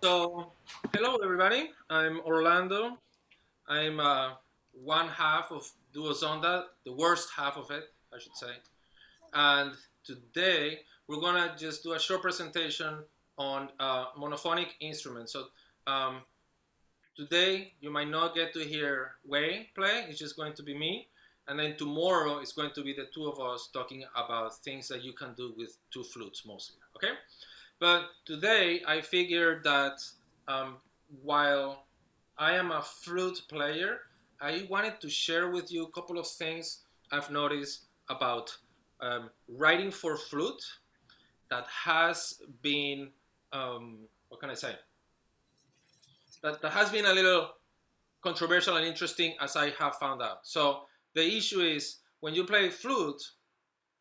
So, hello everybody. I'm Orlando. I'm one half of Duo Zonda, the worst half of it, I should say. And today we're gonna just do a short presentation on monophonic instruments. So um, today you might not get to hear Wei play. It's just going to be me. And then tomorrow it's going to be the two of us talking about things that you can do with two flutes mostly. Okay. But today I figured that um, while I am a flute player, I wanted to share with you a couple of things I've noticed about writing for flute that has been, what can I say? That has been a little controversial and interesting as I have found out. So the issue is when you play flute,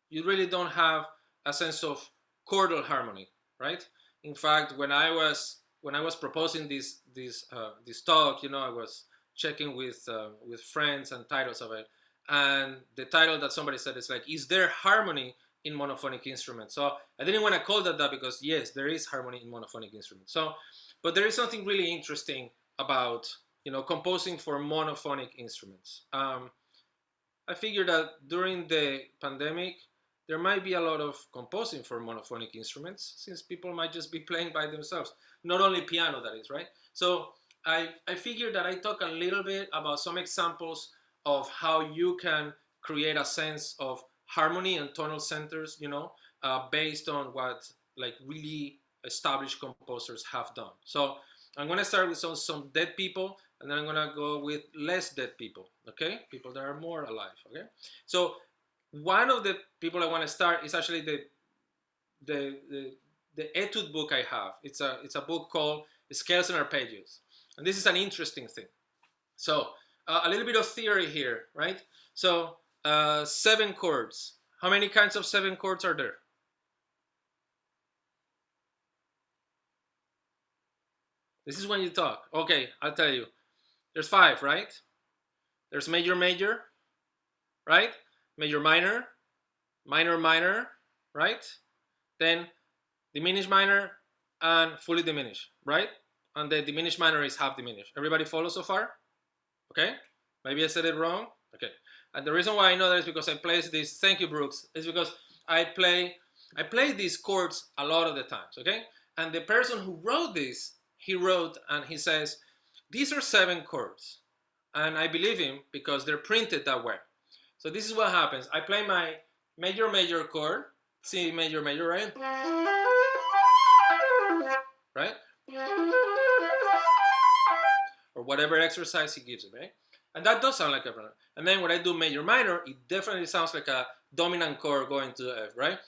you really don't have a sense of chordal harmony, right? In fact, when I was proposing this talk, I was checking with friends and titles of it, and the title that somebody said is like, "Is there harmony in monophonic instruments?" So I didn't want to call that because yes, there is harmony in monophonic instruments. So, but there is something really interesting about composing for monophonic instruments. I figured that during the pandemic, there might be a lot of composing for monophonic instruments since people might just be playing by themselves. Not only piano, that is, right? So I figured that I talk a little bit about some examples of how you can create a sense of harmony and tonal centers, based on what like really established composers have done. So I'm going to start with some dead people, and then I'm going to go with less dead people, okay? People that are more alive, okay? So one of the people I want to start is actually the, the, the etude book I have. It's a book called Scales and Arpeggios. And this is an interesting thing. So a little bit of theory here, right? So 7 chords. How many kinds of 7 chords are there? This is when you talk. Okay, I'll tell you. There's 5, right? There's major, major, right? Major, minor, minor, minor, right? Then diminished minor and fully diminished, right? And the diminished minor is half diminished. Everybody follow so far? Okay? Maybe I said it wrong. Okay. And the reason why I know that is because I play this. Thank you, Brooks. Is because I play these chords a lot of the times. Okay. And the person who wrote this, he wrote and he says, these are 7 chords, and I believe him because they're printed that way. So this is what happens. I play my major major chord, C major major, right? Right? Or whatever exercise he gives it, right? And that does sound like a pronoun. And then when I do major minor, it definitely sounds like a dominant chord going to F, right?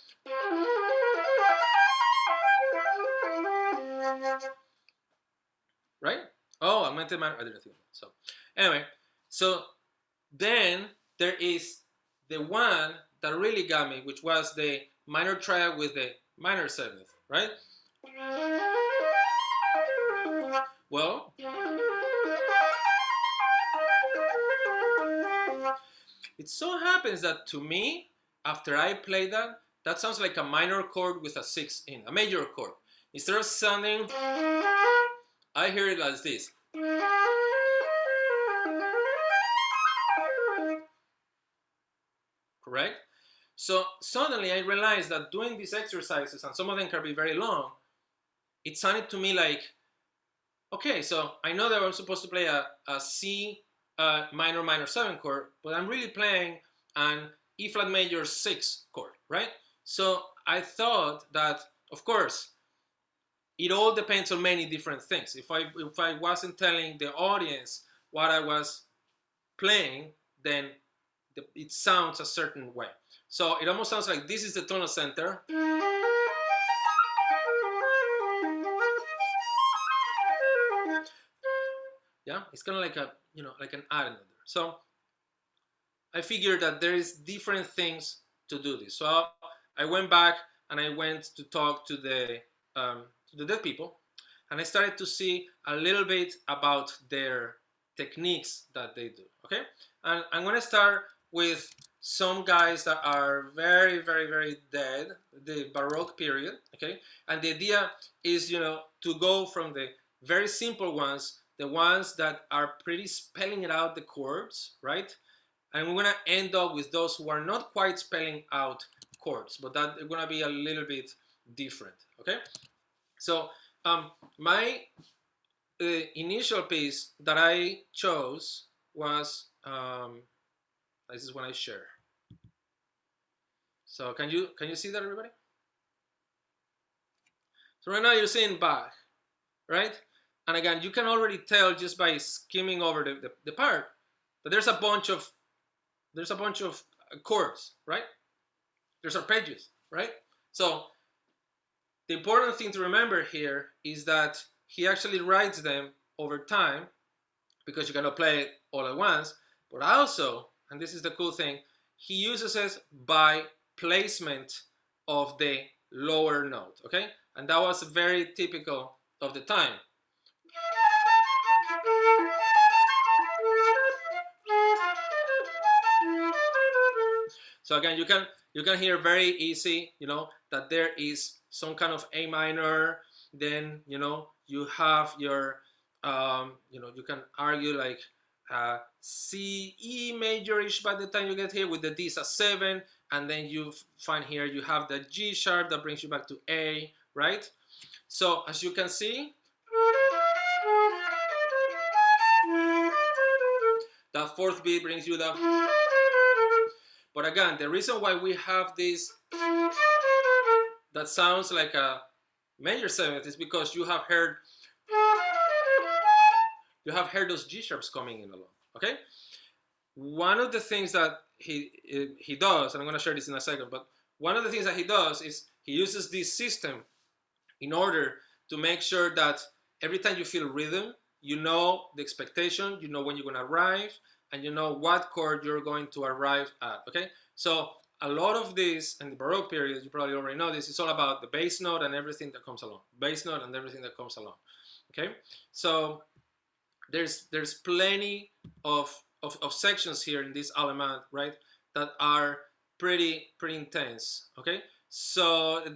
Right? Oh, I meant the minor. I didn't think that. So anyway, so then there is the one that really got me, which was the minor triad with the minor seventh, right? Well, it so happens that to me, after I play that, that sounds like a minor chord with a 6 in, a major chord. Instead of sounding, I hear it as this. Correct? So suddenly I realized that doing these exercises, and some of them can be very long, it sounded to me like, okay, so I know that I'm supposed to play a C minor minor 7 chord, but I'm really playing an E flat major 6 chord, right? So I thought that, of course, it all depends on many different things. If I wasn't telling the audience what I was playing, then it sounds a certain way. So it almost sounds like this is the tonal center. Yeah, it's kind of like a like an addend there. So I figured that there is different things to do this. So I went back and I went to talk to the dead people, and I started to see a little bit about their techniques that they do. Okay, and I'm gonna start with some guys that are very, very, very dead, the Baroque period. Okay, and the idea is to go from the very simple ones, the ones that are pretty spelling it out the chords, right? And we're gonna end up with those who are not quite spelling out chords, but that are gonna be a little bit different, okay? So my initial piece that I chose was, this is when I share. So can you see that, everybody? So right now you're seeing Bach, right? And again, you can already tell just by skimming over the part that there's a bunch of chords, right? There's arpeggios, right? So the important thing to remember here is that he actually writes them over time, because you cannot play it all at once, but also, and this is the cool thing, he uses it by placement of the lower note, okay? And that was very typical of the time. So again, you can hear very easy, that there is some kind of A minor, then you have your you can argue like C, E majorish by the time you get here with the D's a 7, and then you find here you have the G sharp that brings you back to A, right? So as you can see, that fourth beat brings you the. But again, the reason why we have this that sounds like a major seventh is because you have heard those G sharps coming in along. Okay. One of the things that he does, and I'm going to share this in a second, but one of the things that he does is he uses this system in order to make sure that every time you feel rhythm, you know the expectation, you know when you're going to arrive, and you know what chord you're going to arrive at, okay? So a lot of this in the Baroque period, you probably already know this, it's all about the bass note and everything that comes along. Bass note and everything that comes along, okay? So there's plenty of sections here in this element, right, that are pretty intense, okay? So I'm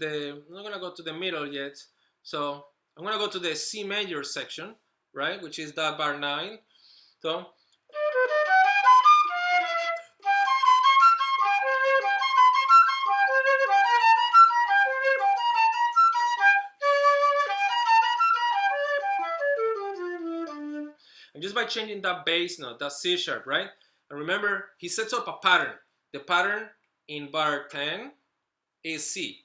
not gonna go to the middle yet. So I'm gonna go to the C major section, right, which is that bar 9. So and just by changing that bass note, that C sharp, right? And remember, he sets up a pattern. The pattern in bar 10 is C.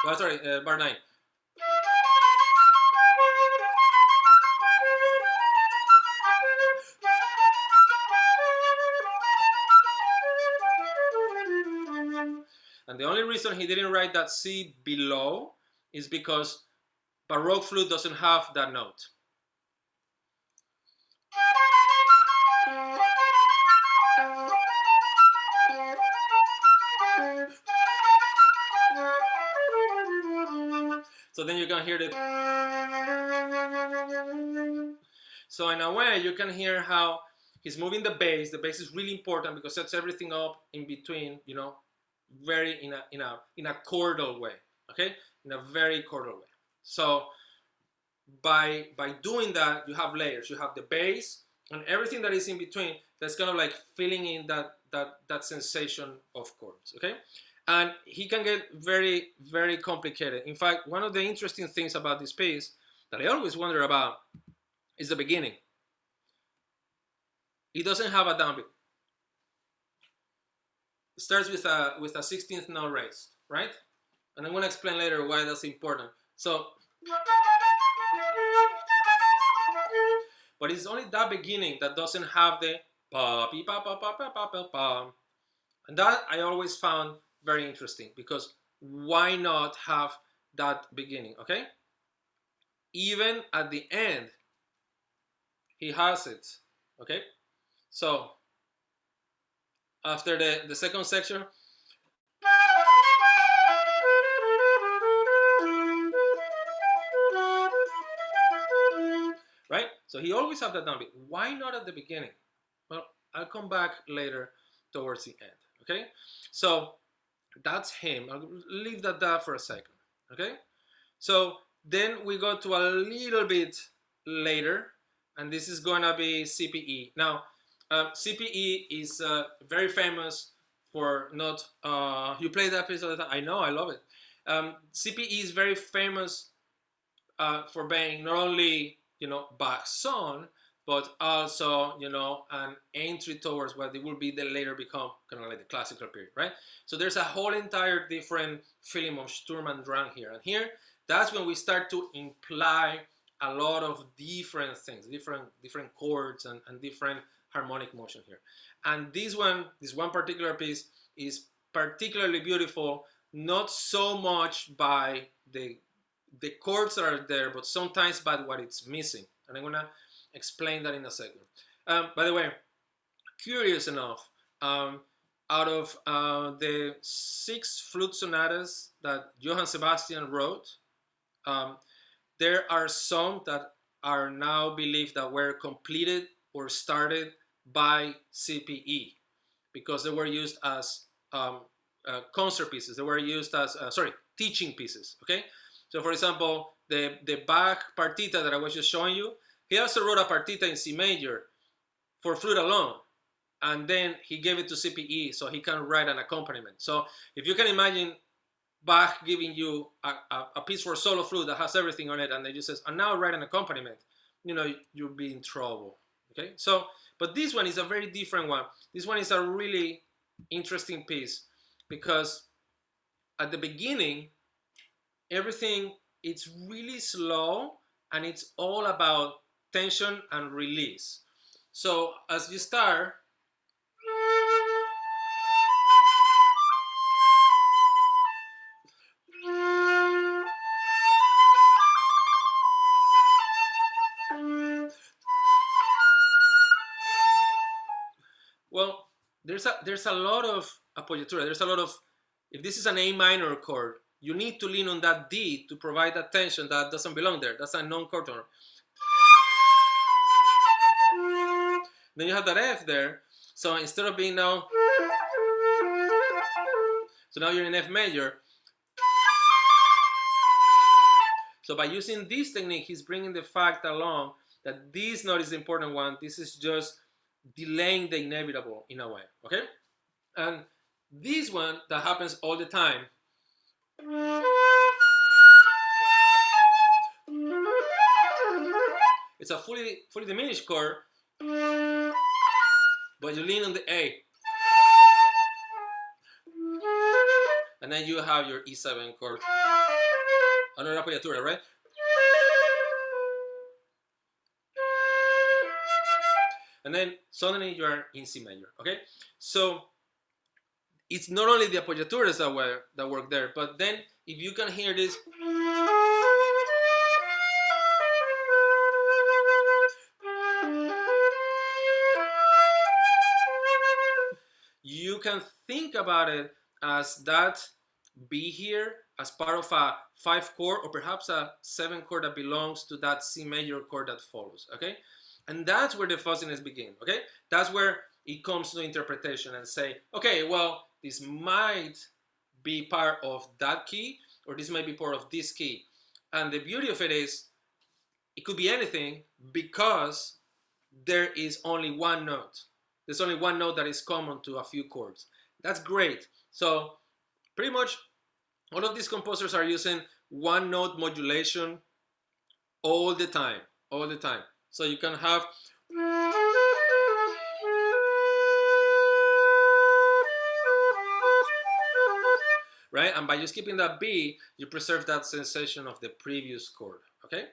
Oh, sorry, bar 9. And the only reason he didn't write that C below is because Baroque flute doesn't have that note. So then you can hear the. So in a way, you can hear how he's moving the bass. The bass is really important because it sets everything up in between, very in a chordal way, okay, in a very chordal way. So by doing that, you have layers. You have the bass and everything that is in between. That's kind of like filling in that sensation of chords, okay. And he can get very, very complicated. In fact, one of the interesting things about this piece that I always wonder about is the beginning. It doesn't have a downbeat. It starts with a 16th note raised, right? And I'm going to explain later why that's important. So, but it's only that beginning that doesn't have the pa pi pa pa pa pa pa pa pa. And that I always found very interesting, because why not have that beginning, okay? Even at the end, he has it, okay? So after the second section, right? So he always have that downbeat. Why not at the beginning? Well, I'll come back later towards the end, okay? So that's him. I'll leave that for a second, okay? So Then we go to a little bit later, and this is going to be CPE. Now, CPE is very famous for not, you play that piece all the time. I know, I love it. CPE is very famous for being not only, Bach's son, but also, an entry towards what it will be the later become kind of like the classical period, right? So there's a whole entire different feeling of Sturm und Drang here. And here, that's when we start to imply a lot of different things, different chords and different harmonic motion here. And this one particular piece is particularly beautiful, not so much by the chords that are there, but sometimes by what it's missing. And I'm gonna explain that in a second. By the way, curious enough, out of the 6 flute sonatas that Johann Sebastian wrote, there are some that are now believed that were completed or started by CPE because they were used as concert pieces. They were used as, teaching pieces, okay? So for example, the Bach partita that I was just showing you, he also wrote a partita in C major for flute alone. And then he gave it to CPE so he can write an accompaniment. So if you can imagine Bach giving you a piece for solo flute that has everything on it, and then you says, and now write an accompaniment, you'll be in trouble, okay? So, but this one is a very different one. This one is a really interesting piece because at the beginning, everything, it's really slow and it's all about tension and release. So as you start, well, there's a lot of appoggiatura. There's a lot of, if this is an A minor chord, you need to lean on that D to provide that tension that doesn't belong there. That's a non-chord tone. Then you have that F there. So instead of being now, so now you're in F major. So by using this technique, he's bringing the fact along that this note is the important one. This is just delaying the inevitable in a way, okay? And this one that happens all the time, it's a fully diminished chord, but you lean on the A. And then you have your E7 chord. Another appoggiatura, right? And then suddenly you are in C major, okay? So it's not only the appoggiaturas that work there, but then if you can hear this, you can think about it as that B here as part of a 5 chord or perhaps a 7 chord that belongs to that C major chord that follows, okay? And that's where the fuzziness begins, okay? That's where it comes to interpretation and say, okay, well, this might be part of that key or this might be part of this key. And the beauty of it is, it could be anything because there is only one note. There's only one note that is common to a few chords. That's great. So pretty much all of these composers are using one note modulation all the time, all the time. So you can have right, and by just keeping that B, you preserve that sensation of the previous chord. Okay.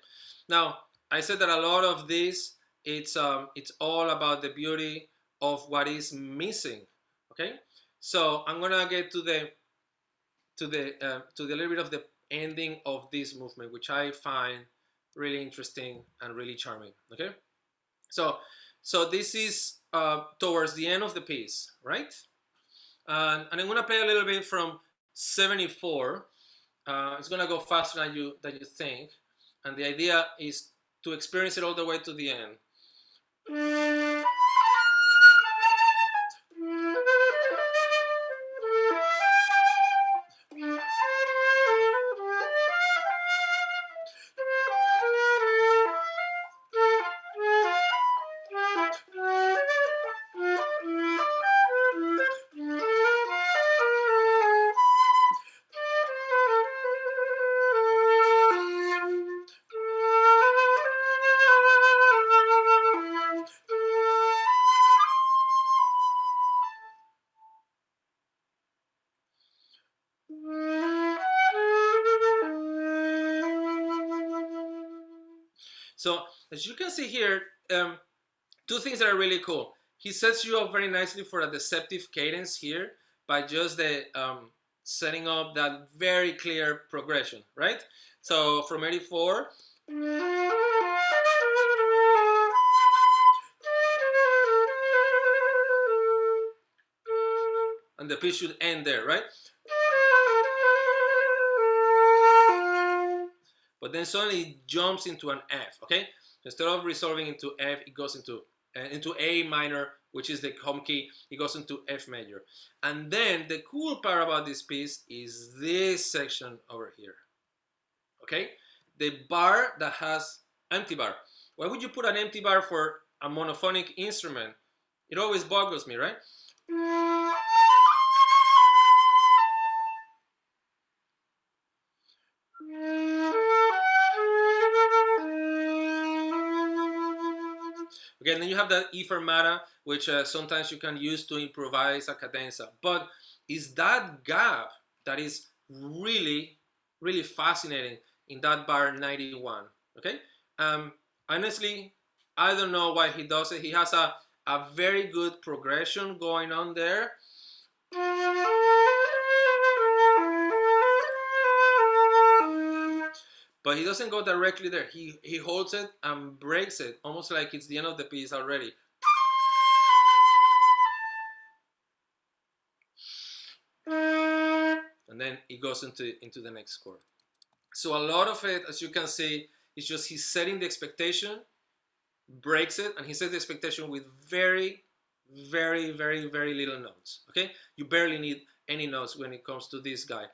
Now I said that a lot of this it's all about the beauty of what is missing. Okay. So I'm gonna get to the little bit of the ending of this movement, which I find really interesting and really charming. Okay, so this is towards the end of the piece, right? And I'm gonna play a little bit from 74. It's gonna go faster than you think, and the idea is to experience it all the way to the end. So as you can see here, two things that are really cool. He sets you up very nicely for a deceptive cadence here by just the setting up that very clear progression, right? So from 84, and the piece should end there, right? But then suddenly it jumps into an F, okay? Instead of resolving into F, it goes into A minor, which is the home key. It goes into F major. And then the cool part about this piece is this section over here, okay? The bar that has empty bar. Why would you put an empty bar for a monophonic instrument? It always boggles me, right? Okay, and then you have that E fermata, which sometimes you can use to improvise a cadenza. But it's that gap that is really, really fascinating in that bar 91. Okay, honestly, I don't know why he does it. He has a very good progression going on there. But he doesn't go directly there. He holds it and breaks it, almost like it's the end of the piece already. And then it goes into the next chord. So a lot of it, as you can see, is just he's setting the expectation, breaks it, and he sets the expectation with very, very, very, very little notes. Okay, you barely need any notes when it comes to this guy.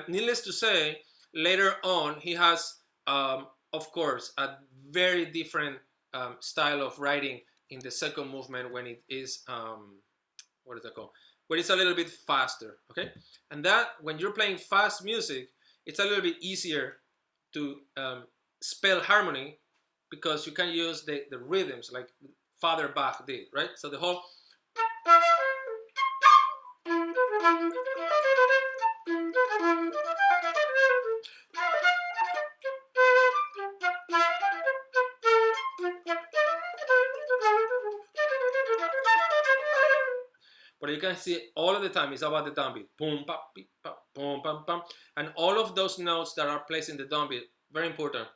Needless to say, later on he has, of course, a very different style of writing in the second movement when it is what is that called? When it's a little bit faster. Okay, and that when you're playing fast music, it's a little bit easier to spell harmony because you can use the rhythms like Father Bach did, right? So the whole but you can see all of the time it's about the downbeat. Boom, pa, beep, pa, boom, pam, pam. And all of those notes that are placed in the downbeat, very important.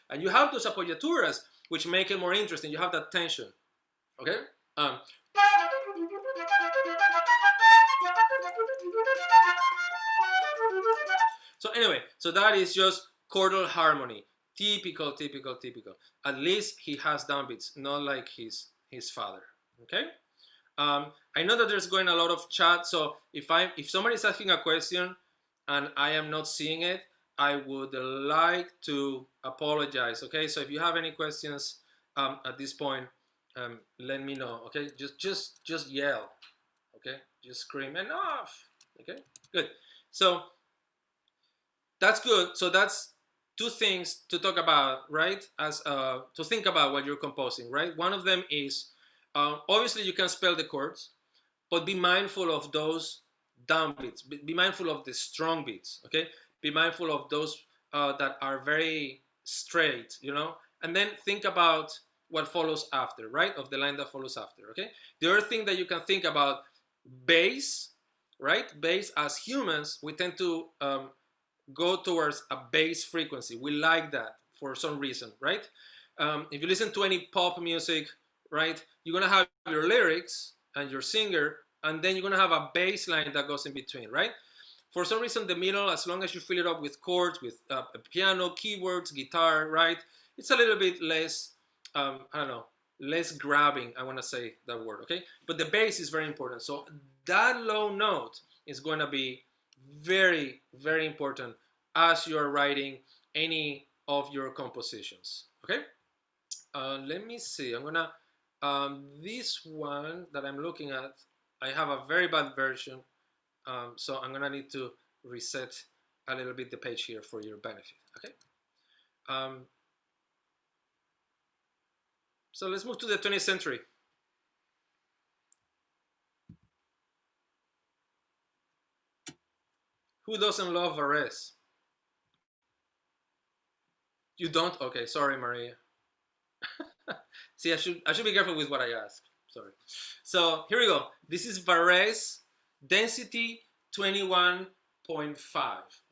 And you have those appoggiaturas, which make it more interesting. You have that tension, okay? So anyway, so that is just chordal harmony. Typical, typical, typical. At least he has downbeats, not like his father, okay? I know that there's going a lot of chat, so if somebody's asking a question and I am not seeing it, I would like to apologize. Okay, so if you have any questions at this point, let me know. Okay, just yell. Okay, just scream enough. Okay, good. So that's good. So that's two things to talk about, right? As to think about what you're composing, right? One of them is obviously you can spell the chords, but be mindful of those downbeats. Be mindful of the strong beats. Okay, be mindful of those that are very straight, you know, and then think about what follows after, right? Of the line that follows after. Okay. The other thing that you can think about, bass, right? Bass. As humans, we tend to go towards a bass frequency. We like that for some reason, right? If you listen to any pop music, right, you're gonna have your lyrics and your singer, and then you're gonna have a bass line that goes in between, right? For some reason, the middle, as long as you fill it up with chords, with a piano, keyboards, guitar, right, it's a little bit less, I don't know, less grabbing, I wanna say that word, okay? But the bass is very important. So that low note is gonna be very, very important as you're writing any of your compositions, okay? Let me see, I'm gonna, this one that I'm looking at, I have a very bad version, so I'm gonna need to reset a little bit the page here for your benefit, okay? So let's move to the 20th century. Who doesn't love Varese? You don't? Okay, sorry, Maria. See, I should be careful with what I ask. Sorry. So here we go. This is Varese density 21.5.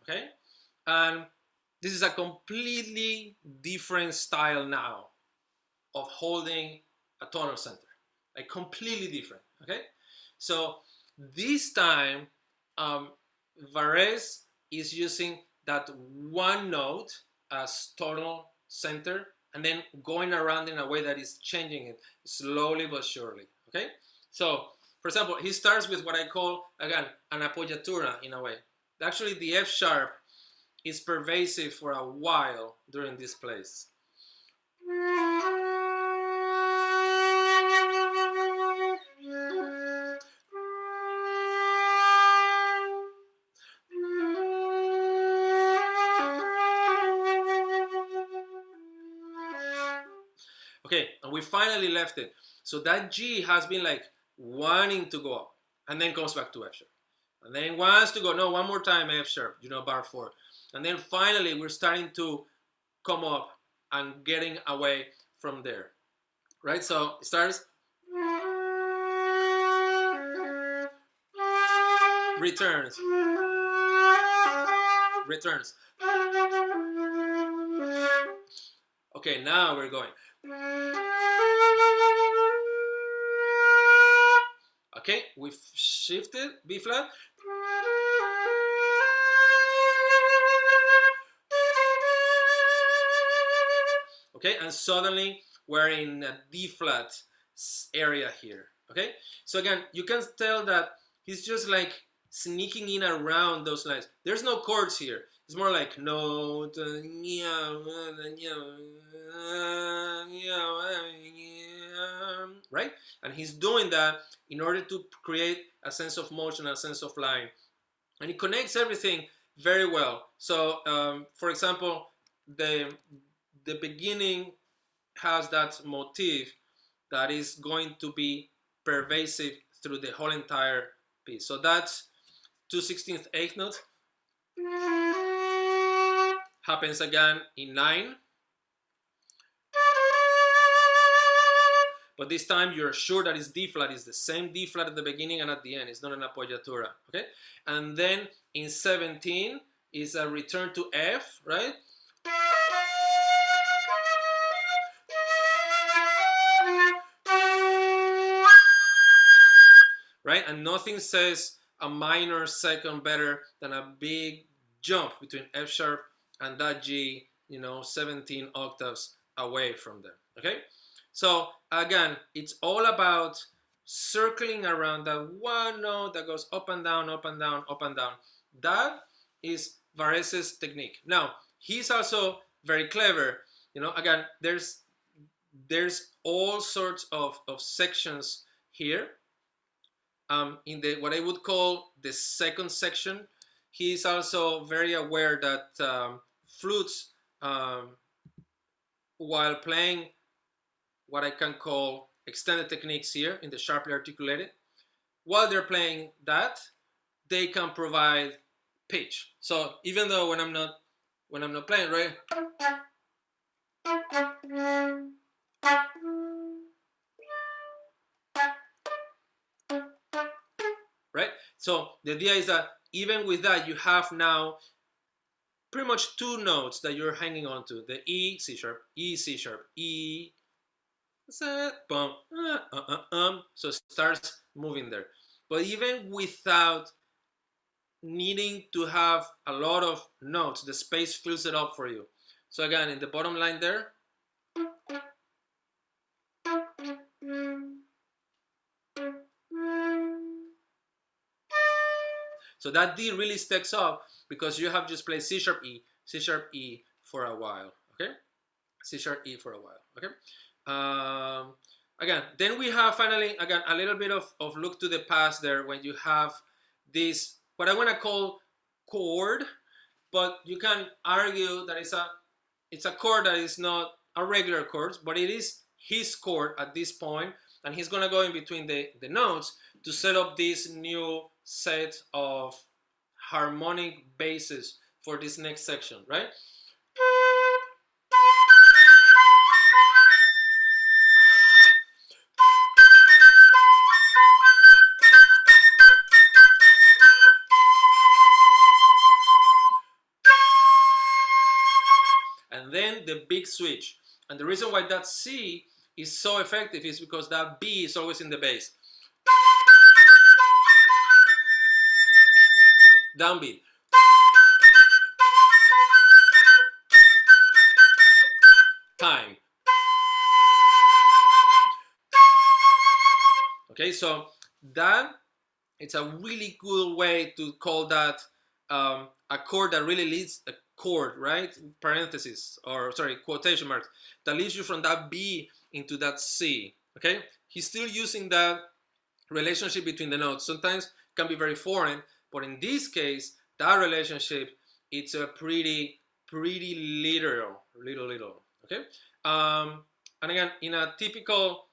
Okay, and this is a completely different style now of holding a tonal center, like completely different. Okay, so this time Varese is using that one note as tonal center and then going around in a way that is changing it slowly but surely. Okay, so for example, he starts with what I call, again, an appoggiatura in a way. Actually, the F sharp is pervasive for a while during this place. Okay, and we finally left it. So that G has been like wanting to go up and then comes back to F sharp. And then wants to go, no, one more time F sharp, bar 4. And then finally we're starting to come up and getting away from there, right? So it starts, returns, returns. Okay, now we're going. Okay, we've shifted B flat. Okay, and suddenly we're in a D flat area here. Okay, so again, you can tell that he's just like sneaking in around those lines. There's no chords here. It's more like note, right? And he's doing that in order to create a sense of motion, a sense of line. And it connects everything very well. So, for example, the beginning has that motif that is going to be pervasive through the whole entire piece. So that's 2/16 eighth note. Happens again in 9. But this time you're sure that it's D flat. It's the same D flat at the beginning and at the end. It's not an appoggiatura. Okay? And then in 17 is a return to F, right? Right? And nothing says a minor second better than a big jump between F sharp and that G, 17 octaves away from them. Okay? So again, it's all about circling around that one note that goes up and down, up and down, up and down. That is Varese's technique. Now, he's also very clever. Again, there's all sorts of sections here. In the what I would call the second section, he's also very aware that flutes, while playing what I can call extended techniques here in the sharply articulated, while they're playing that, they can provide pitch. So even though when I'm not playing, right? Right? So the idea is that even with that, you have now pretty much two notes that you're hanging on to: the E, C sharp, E, C sharp, E, boom, so it starts moving there. But even without needing to have a lot of notes, the space fills it up for you. So again, in the bottom line there, so that D really stacks up because you have just played C sharp E for a while. Okay, C sharp E for a while. Okay. Again, then we have finally, again, a little bit of look to the past there when you have this, what I want to call chord, but you can argue that it's a chord that is not a regular chord, but it is his chord at this point, and he's going to go in between the notes to set up this new set of harmonic basis for this next section, right? And then the big switch. And the reason why that C is so effective is because that B is always in the bass. Downbeat. Time. Okay, so that it's a really good way to call that a chord that really leads a chord, right? Parentheses, or sorry, quotation marks, that leads you from that B into that C. Okay, he's still using that relationship between the notes. Sometimes it can be very foreign, but in this case, that relationship, it's a pretty literal. Okay, and again, in a typical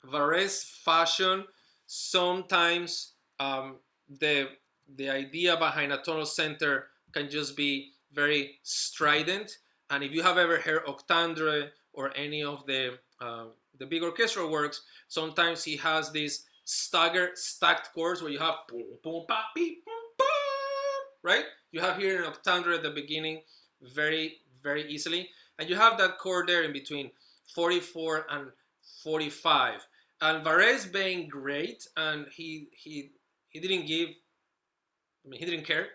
Varese fashion, sometimes the idea behind a tonal center can just be very strident. And if you have ever heard Octandre or any of the big orchestral works, sometimes he has these stacked chords where you have boom, boom, pa, beep, boom, boom, right? You have here an Octandre at the beginning very easily, and you have that chord there in between 44 and 45. And Varese being great, and he didn't give, I mean, he didn't care.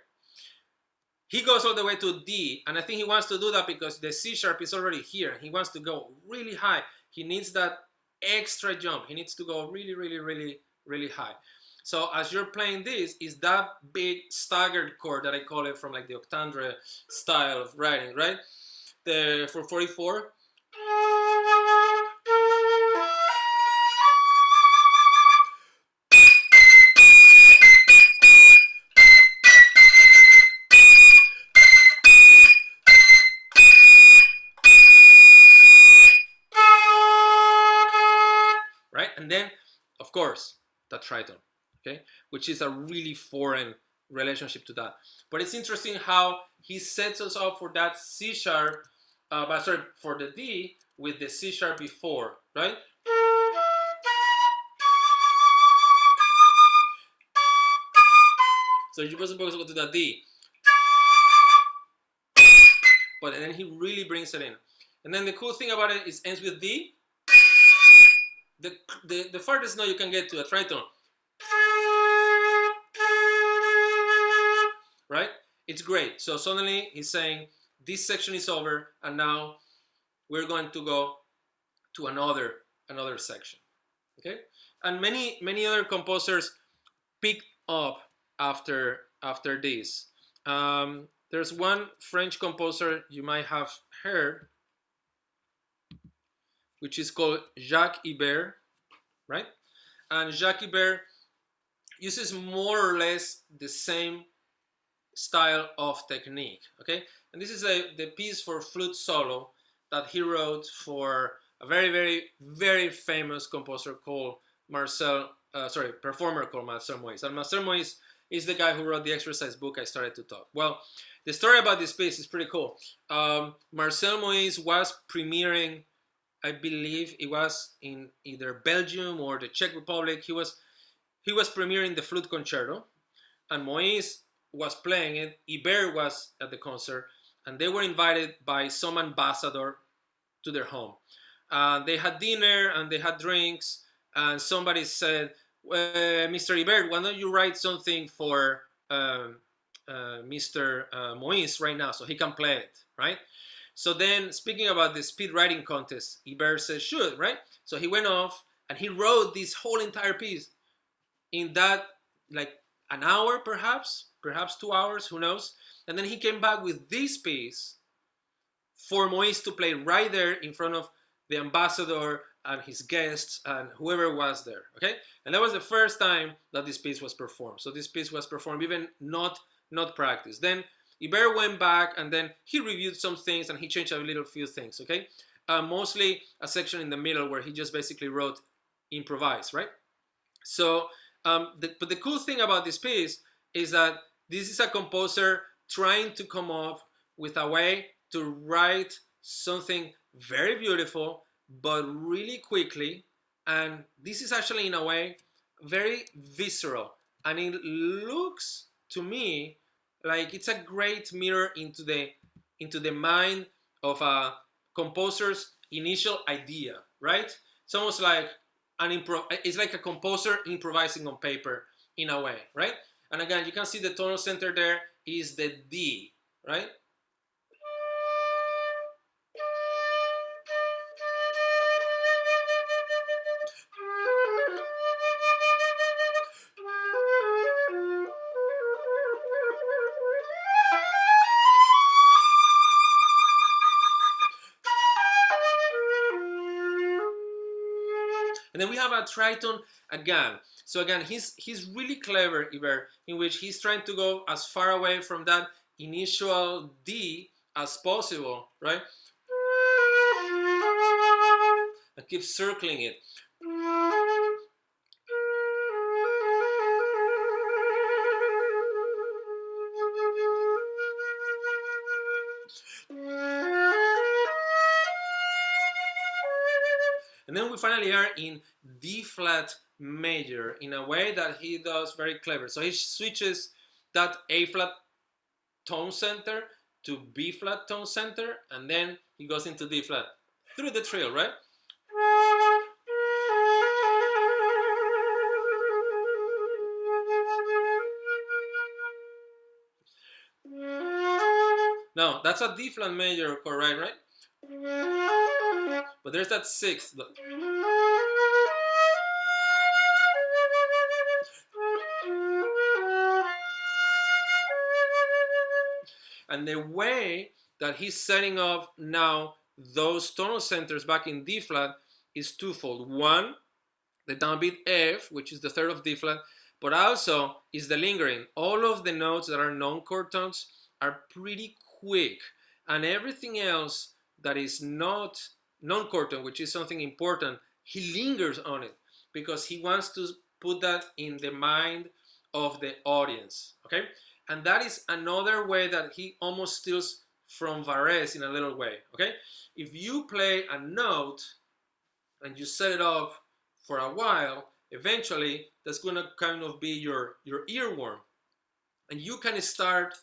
He goes all the way to D, and I think he wants to do that because the C sharp is already here. He wants to go really high. He needs that extra jump. He needs to go really high. So as you're playing this, is that big staggered chord that I call it, from like the Octandre style of writing, right? The 444. Right? And then, of course, the tritone, okay? Which is a really foreign relationship to that. But it's interesting how he sets us up for that C sharp, for the D with the C sharp before, right? So you're supposed to go to the D. But then he really brings it in. And then the cool thing about it is ends with D. The farthest note you can get to a tritone. Right? It's great. So suddenly he's saying this section is over, and now we're going to go to another section. Okay? And many other composers picked up after this. There's one French composer you might have heard, which is called Jacques Ibert, right? And Jacques Ibert uses more or less the same style of technique, okay? And this is the piece for flute solo that he wrote for a very famous composer called performer called Marcel Moïse. And Marcel Moïse is the guy who wrote the exercise book I started to talk. Well, the story about this piece is pretty cool. Marcel Moïse was premiering, I believe it was in either Belgium or the Czech Republic. He was premiering the flute concerto, and Moïse was playing it. Ibert was at the concert, and they were invited by some ambassador to their home. They had dinner and they had drinks, and somebody said, Mr. Ibert, why don't you write something for Mr. Moïse right now so he can play it, right? So then, speaking about the speed writing contest, Ibert says, sure, right? So he went off and he wrote this whole entire piece in that, like, an hour, perhaps 2 hours, who knows? And then he came back with this piece for Moïse to play right there in front of the ambassador and his guests and whoever was there, okay? And that was the first time that this piece was performed. So this piece was performed even not practiced. Then Ibert went back and then he reviewed some things and he changed a little few things, okay? Mostly a section in the middle where he just basically wrote improvise, right? So, but the cool thing about this piece is that This is a composer trying to come up with a way to write something very beautiful, but really quickly. And this is actually, in a way, very visceral. And it looks to me like it's a great mirror into the mind of a composer's initial idea, right? It's almost like it's like a composer improvising on paper in a way, right? And again, you can see the tonal center there is the D, right? And then we have a tritone again. So again, he's really clever here, in which he's trying to go as far away from that initial D as possible, right? And keep circling it. And then we finally are in D flat major in a way that he does very clever. So he switches that A flat tone center to B flat tone center, and then he goes into D flat through the trill, right? Now that's a D flat major chord, right? But there's that sixth. And the way that he's setting up now those tonal centers back in D flat is twofold. One, the downbeat F, which is the third of D flat, but also is the lingering. All of the notes that are non-chord tones are pretty quick, and everything else that is not non-chord tone, which is something important, he lingers on it because he wants to put that in the mind of the audience, okay? And that is another way that he almost steals from Varese in a little way, okay? If you play a note and you set it up for a while, eventually that's going to kind of be your earworm. And you can start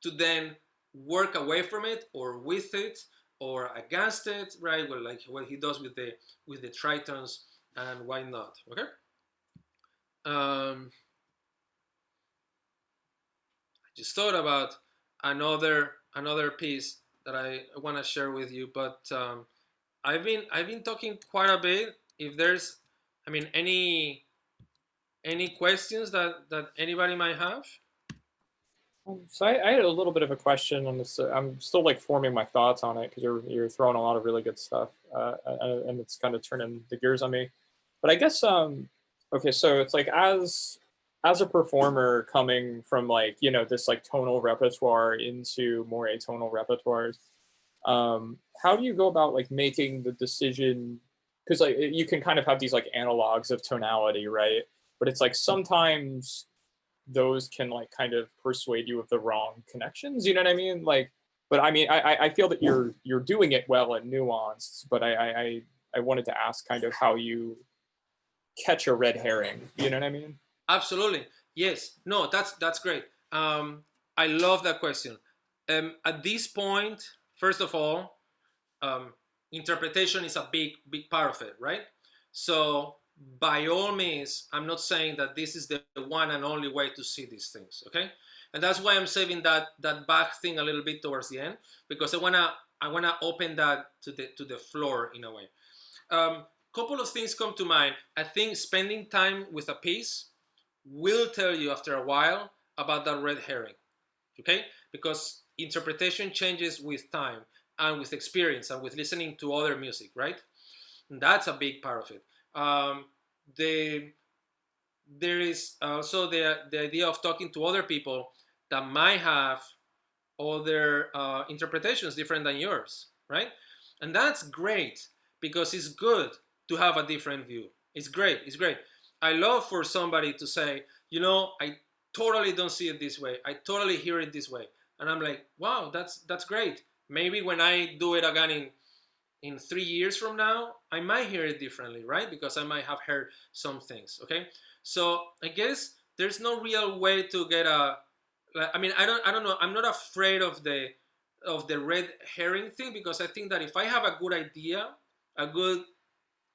to then work away from it or with it or against it, right? Well, like what he does with the tritones, and why not, okay? I just thought about another piece that I want to share with you, but I've been talking quite a bit. If there's, I mean, any questions that anybody might have? So I had a little bit of a question on this. I'm still like forming my thoughts on it because you're throwing a lot of really good stuff, and it's kind of turning the gears on me. But I guess okay, so it's like as a performer coming from like this like tonal repertoire into more atonal repertoires, how do you go about like making the decision? Because like you can kind of have these like analogs of tonality, right? But it's like sometimes those can like kind of persuade you of the wrong connections. You know what I mean? Like, but I mean, I feel that you're doing it well and nuanced. But I wanted to ask kind of how you catch a red herring. You know what I mean? Absolutely. Yes. No, that's great. I love that question. At this point, first of all, um, interpretation is a big part of it, right? So by all means, I'm not saying that this is the one and only way to see these things, okay? And that's why I'm saving that back thing a little bit towards the end, because I wanna open that to the floor in a way. Couple of things come to mind. I think spending time with a piece will tell you after a while about that red herring, okay? Because interpretation changes with time and with experience and with listening to other music, right? And that's a big part of it. There is also the idea of talking to other people that might have other interpretations different than yours, right? And that's great because it's good to have a different view. It's great. It's great. I love for somebody to say, I totally don't see it this way. I totally hear it this way. And I'm like, wow, that's great. Maybe when I do it again in 3 years from now, I might hear it differently, right? Because I might have heard some things. Okay, so I guess there's no real way to get a. I mean, I don't know. I'm not afraid of the red herring thing, because I think that if I have a good idea, a good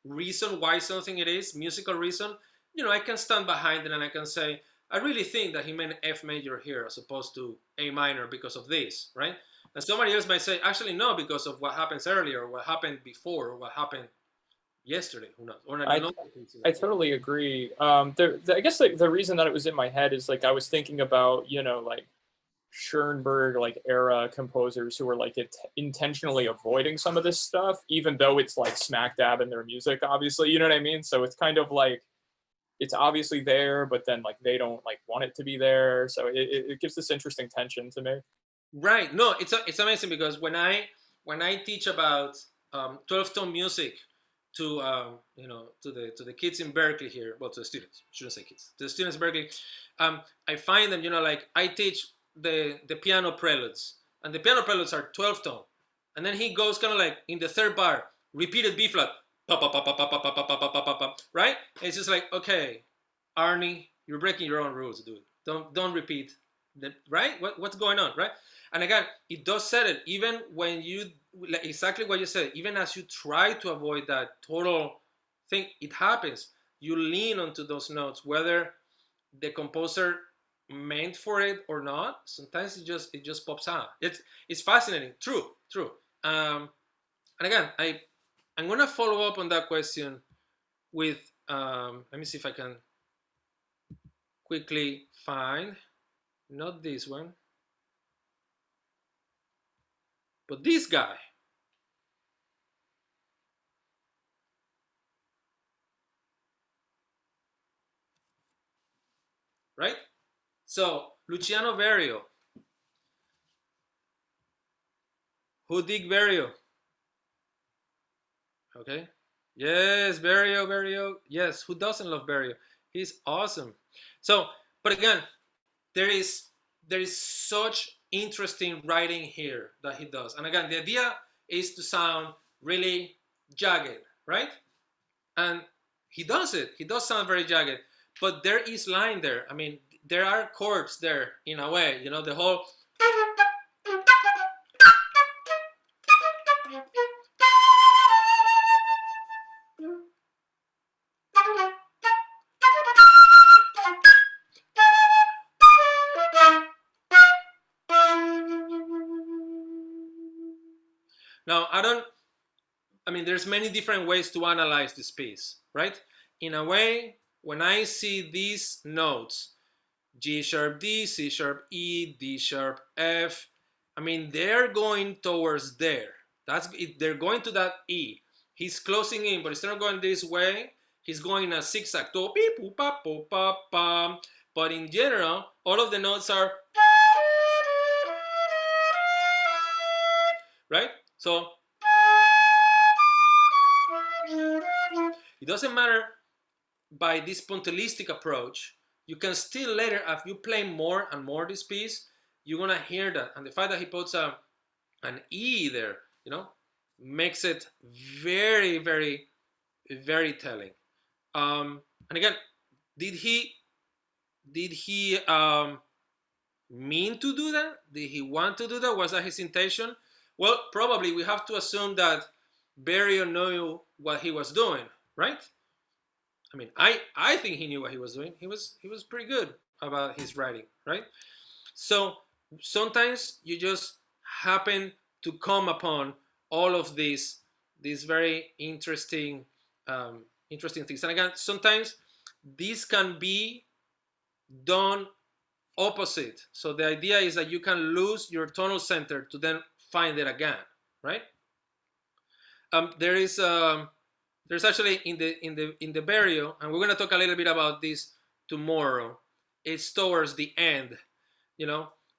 reason why something it is, musical reason, I can stand behind it and I can say, I really think that he meant F major here as opposed to A minor because of this, right? And somebody else might say, actually, no, because of what happens earlier, or what happened before, or what happened yesterday, who knows? Or I I know. I totally agree. I guess the reason that it was in my head is like I was thinking about like Schoenberg like era composers who were like intentionally avoiding some of this stuff, even though it's like smack dab in their music, obviously. You know what I mean? So it's kind of like it's obviously there, but then like they don't like want it to be there. So it gives this interesting tension to me. Right. No, it's amazing, because when I teach about 12 tone music to to the kids in Berkeley here, well, to the students, I shouldn't say kids, to the students in Berkeley, I find them, like I teach the piano preludes, and the piano preludes are 12 tone, and then he goes kind of like in the third bar, repeated B flat, pa pa pa pa pa pa pa pa pa pa pa pa, right? And it's just like, okay, Arnie, you're breaking your own rules, dude. Don't repeat the, right? What's going on, right? And again, it does set it. Even when you, like exactly what you said, even as you try to avoid that total thing, it happens. You lean onto those notes, whether the composer meant for it or not. Sometimes it just pops out. It's fascinating. True. And again, I'm gonna follow up on that question with let me see if I can quickly find, not this one, but this guy. Right? So Luciano Berio, who dig Berio? Okay. Yes, Berio. Yes, who doesn't love Berio? He's awesome. So, but again, there is there is such interesting writing here that he does. And again, the idea is to sound really jagged, right? And he does it. He does sound very jagged, but there is line there. I mean, there are chords there in a way. The whole. Now, I mean, there's many different ways to analyze this piece, right? In a way, when I see these notes, G sharp D, C sharp E, D sharp F, I mean, they're going towards there. That's it, they're going to that E. He's closing in, but instead of going this way, he's going in a zigzag. But in general, all of the notes are right. So it doesn't matter by this puntillistic approach. You can still later, as you play more and more this piece, you're gonna hear that. And the fact that he puts an E there, makes it very, very, very telling. And again, did he mean to do that? Did he want to do that? Was that his intention? Well, probably we have to assume that Berio knew what he was doing, right? I mean, I think he knew what he was doing. He was pretty good about his writing, right? So sometimes you just happen to come upon all of these very interesting things. And again, sometimes these can be done opposite. So the idea is that you can lose your tonal center to then find it again, right? There's actually in the Berio, and we're gonna talk a little bit about this tomorrow. It's towards the end,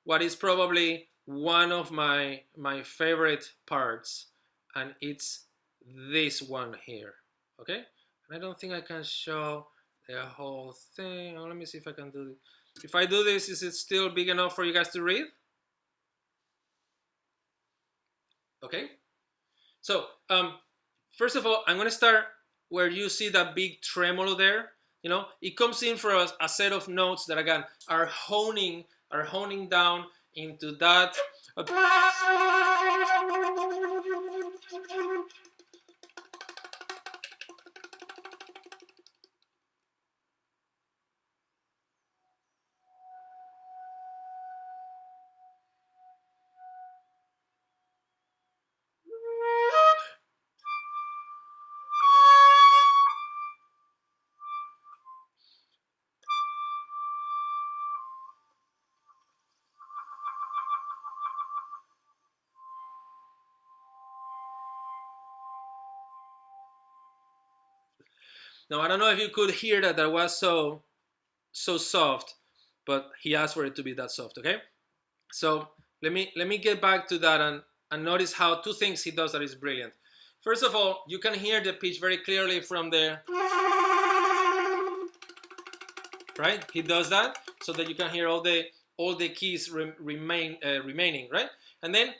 what is probably one of my favorite parts, and it's this one here. Okay, and I don't think I can show the whole thing. Oh, let me see if I can do it. If I do this, is it still big enough for you guys to read? Okay. So first of all, I'm going to start where you see that big tremolo there. You know, it comes in for a set of notes that again are honing down into that. Now I don't know if you could hear that was so soft, but he asked for it to be that soft. Okay, so let me get back to that and notice how two things he does that is brilliant. First of all, you can hear the pitch very clearly from the right. He does that so that you can hear all the keys remaining, right? And then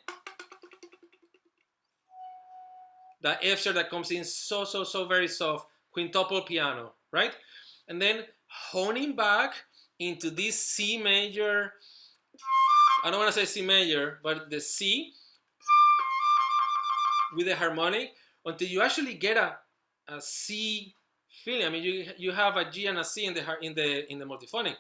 the F sharp that comes in so very soft, quintuple piano, right? And then honing back into this C major. I don't want to say C major, but the C with the harmonic until you actually get a C feeling. I mean, you have a G and a C in the multiphonic.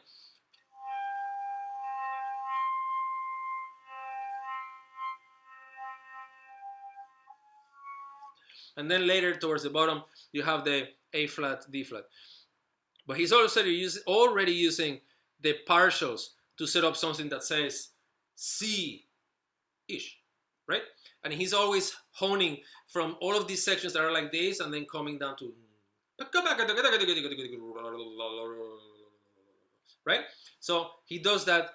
And then later towards the bottom, you have the A flat, D flat. But he's also already using the partials to set up something that says C-ish, right? And he's always honing from all of these sections that are like this and then coming down to right? So he does that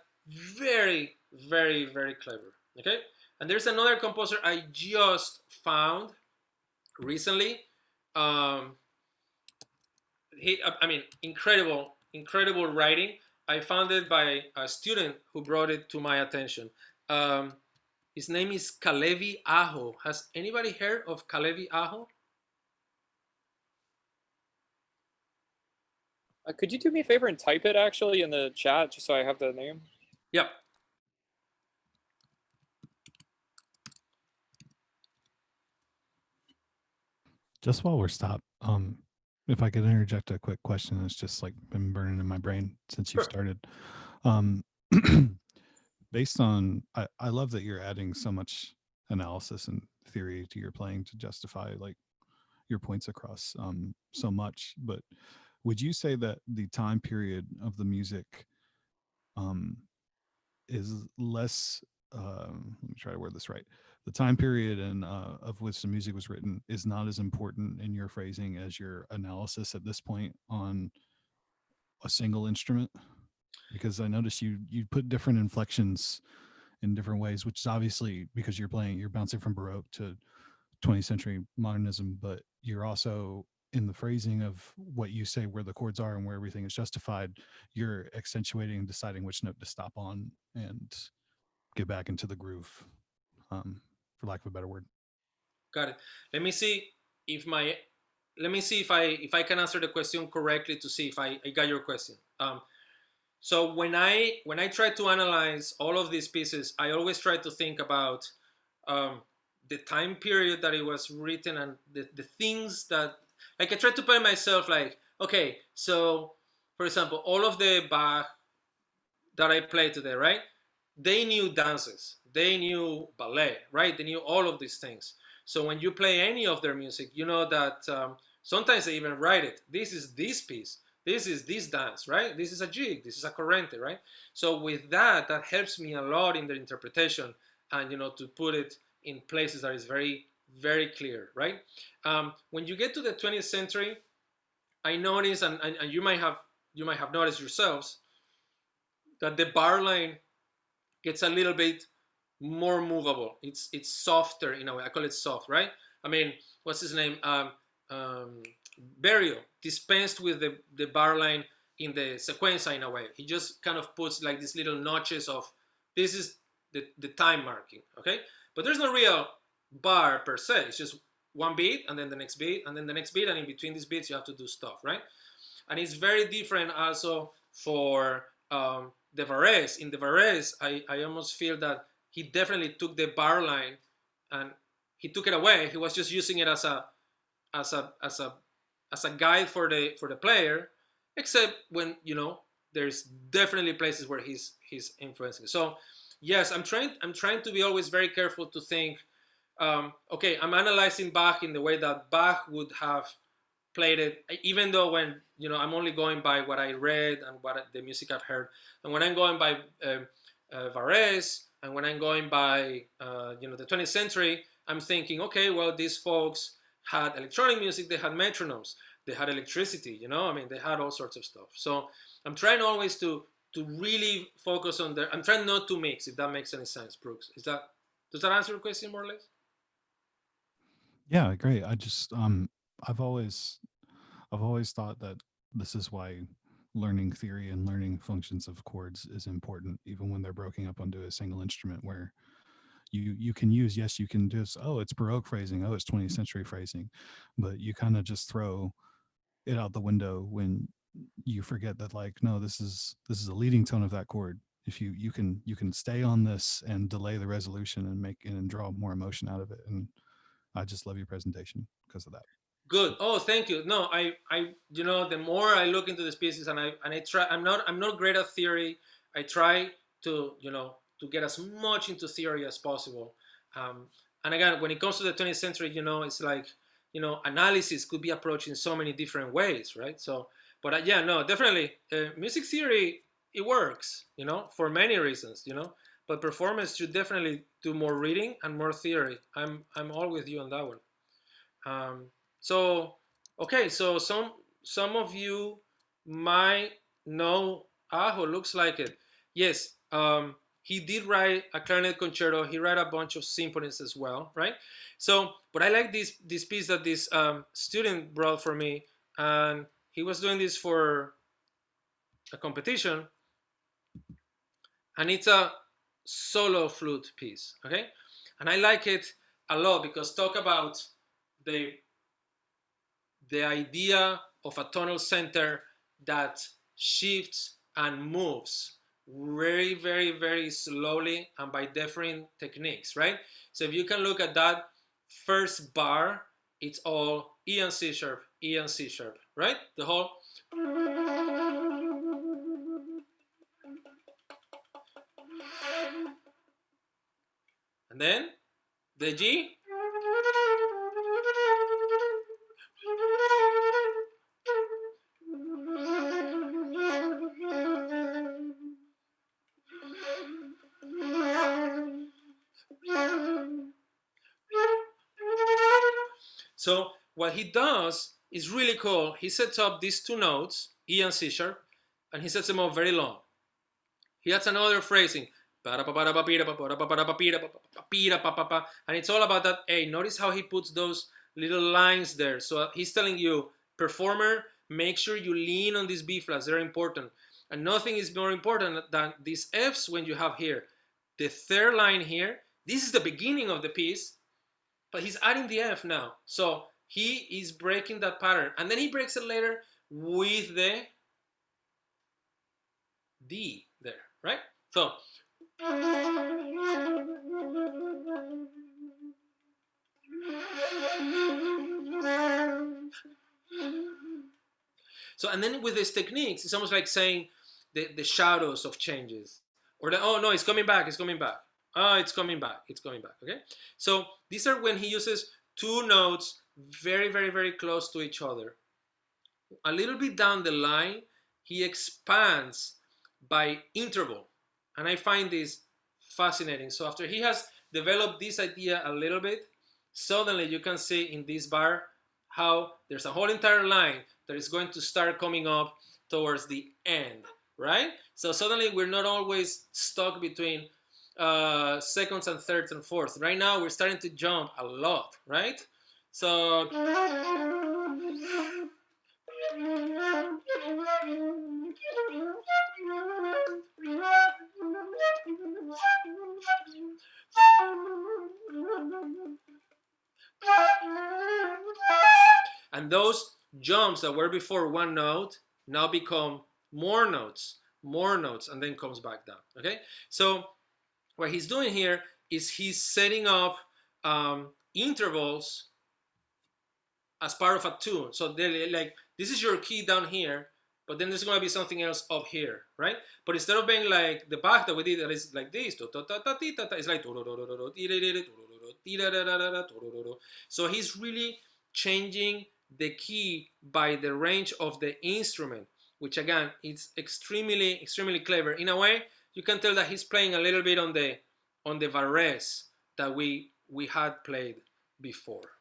very clever, okay? And there's another composer I just found recently. I mean, incredible writing. I found it by a student who brought it to my attention. His name is Kalevi Aho. Has anybody heard of Kalevi Aho? Could you do me a favor and type it actually in the chat just so I have the name? Yep. Just while we're stopped, if I could interject a quick question, it's just like been burning in my brain since you started. Based on, I love that you're adding so much analysis and theory to your playing to justify like your points across so much. But would you say that the time period of the music is less? Let me try to word this right. The time period and of which the music was written is not as important in your phrasing as your analysis at this point on a single instrument, because I noticed you put different inflections in different ways, which is obviously because you're bouncing from Baroque to 20th century modernism, but you're also in the phrasing of what you say where the chords are and where everything is justified, you're accentuating and deciding which note to stop on and get back into the groove, for lack of a better word. Got it. Let me see if I can answer the question correctly to see if I got your question. So when I try to analyze all of these pieces, I always try to think about the time period that it was written and the things that, like, I try to put myself like, okay, so for example, all of the Bach that I played today, right? They knew dances, they knew ballet, right? They knew all of these things. So when you play any of their music, you know that sometimes they even write it. This is this piece. This is this dance, right? This is a jig. This is a corrente, right? So with that helps me a lot in the interpretation and, to put it in places that is very clear, right? When you get to the 20th century, I notice, and you might have noticed yourselves, that the bar line gets a little bit more movable. It's softer in a way. I call it soft, right? I mean, what's his name? Berio dispensed with the bar line in the sequenza in a way. He just kind of puts like these little notches of this is the time marking, okay? But there's no real bar per se. It's just one beat and then the next beat and then the next beat, and in between these beats you have to do stuff, right? And it's very different also for the Varese. In the Varese, I almost feel that he definitely took the bar line and he took it away. He was just using it as a guide for the player, except when there's definitely places where he's influencing. So yes, I'm trying to be always very careful to think. Okay, I'm analyzing Bach in the way that Bach would have played it, even though when I'm only going by what I read and what the music I've heard, and when I'm going by Varese, and when I'm going by the 20th century, I'm thinking, okay, well, these folks had electronic music, they had metronomes, they had electricity, I mean, they had all sorts of stuff. So I'm trying always to really focus on I'm trying not to mix, if that makes any sense, Brooks. Does that answer your question more or less? Yeah, great. I just I've always thought that this is why learning theory and learning functions of chords is important, even when they're broken up onto a single instrument, where you can use, yes, you can just, oh, it's Baroque phrasing, oh, it's 20th century phrasing, but you kind of just throw it out the window when you forget that, like, no, this is a leading tone of that chord. If you can stay on this and delay the resolution and make and draw more emotion out of it. And I just love your presentation because of that. Good. Oh, thank you. No, the more I look into these pieces and I try, I'm not great at theory. I try to to get as much into theory as possible. And again, when it comes to the 20th century, it's like analysis could be approached in so many different ways, right? So, but yeah, no, definitely, music theory, it works, for many reasons, But performance should definitely do more reading and more theory. I'm all with you on that one. So okay, so some of you might know Aho. Looks like it. Yes, he did write a clarinet concerto. He wrote a bunch of symphonies as well, right? So, but I like this piece that this student brought for me, and he was doing this for a competition, and it's a solo flute piece, okay? And I like it a lot because talk about the idea of a tonal center that shifts and moves very, very, very slowly and by different techniques, right? So if you can look at that first bar, it's all E and C sharp, E and C sharp, right? The whole. And then the G. So what he does is really cool. He sets up these two notes, E and C sharp, and he sets them up very long. He adds another phrasing, and it's all about that A. Notice how he puts those little lines there. So he's telling you, performer, make sure you lean on these B flats. They're important. And nothing is more important than these Fs when you have here. The third line here, this is the beginning of the piece, but he's adding the F now. So he is breaking that pattern. And then he breaks it later with the D there, right? So and then with these techniques, it's almost like saying the shadows of changes. Or oh no, it's coming back, it's coming back. Oh, it's coming back, it's coming back, okay? So these are when he uses two notes very, very, very close to each other. A little bit down the line, he expands by interval. And I find this fascinating. So after he has developed this idea a little bit, suddenly you can see in this bar how there's a whole entire line that is going to start coming up towards the end, right? So suddenly we're not always stuck between seconds and thirds and fourths. Right now we're starting to jump a lot, right? So And those jumps that were before one note now become more notes, and then comes back down. Okay, so what he's doing here is he's setting up intervals as part of a tune. So like this is your key down here, but then there's going to be something else up here, right? But instead of being like the Bach that we did, that is like this, it's like so he's really changing the key by the range of the instrument, which again is extremely clever. In a way, you can tell that he's playing a little bit on the varese that we had played before.